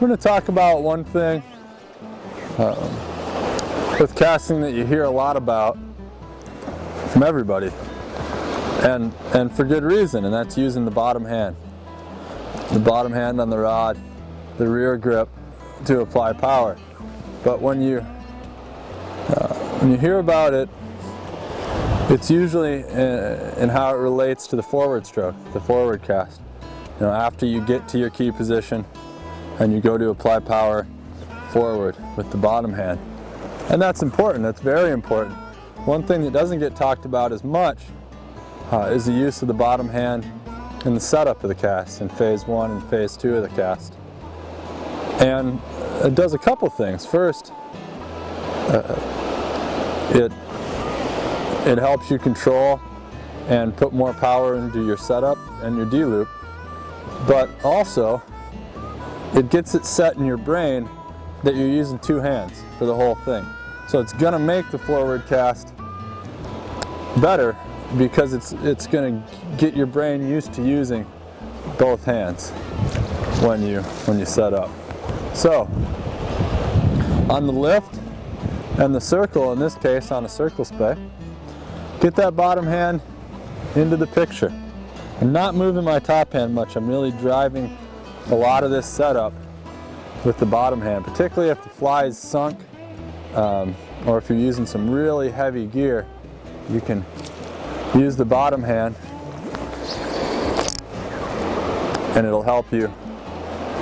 going to talk about one thing with casting that you hear a lot about from everybody, and for good reason, and that's using the bottom hand. The bottom hand on the rod, the rear grip to apply power. But when you hear about it, it's usually in how it relates to the forward stroke, the forward cast. You know, after you get to your key position and you go to apply power forward with the bottom hand. And that's important, that's very important. One thing that doesn't get talked about as much is the use of the bottom hand in the setup of the cast, in phase 1 and phase 2 of the cast. And it does a couple things. First, it helps you control and put more power into your setup and your D-loop, but also it gets it set in your brain that you're using two hands for the whole thing. So it's going to make the forward cast better because it's going to get your brain used to using both hands when you set up. So on the lift and the circle, in this case on a circle spey, get that bottom hand into the picture. I'm not moving my top hand much. I'm really driving a lot of this setup with the bottom hand, particularly if the fly is sunk or if you're using some really heavy gear. You can use the bottom hand and it'll help you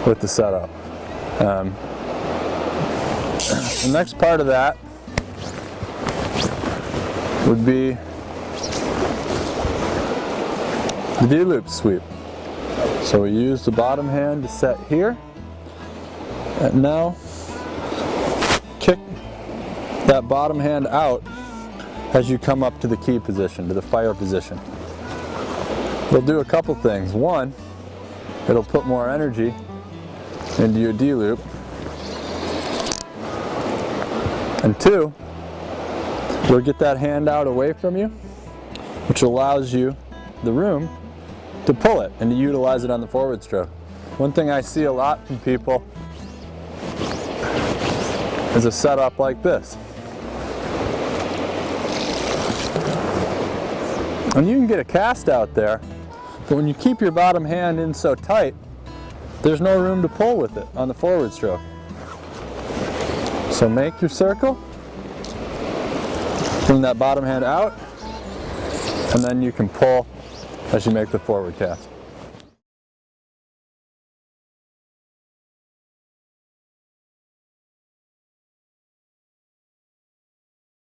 with the setup. The next part of that would be the D-loop sweep. So we use the bottom hand to set here, and now kick that bottom hand out as you come up to the key position, to the fire position. It'll do a couple things. One, it'll put more energy into your D-loop, and two, it'll get that hand out away from you, which allows you the room to pull it and to utilize it on the forward stroke. One thing I see a lot from people is a setup like this. And you can get a cast out there, but when you keep your bottom hand in so tight, there's no room to pull with it on the forward stroke. So make your circle, bring that bottom hand out, and then you can pull as you make the forward cast.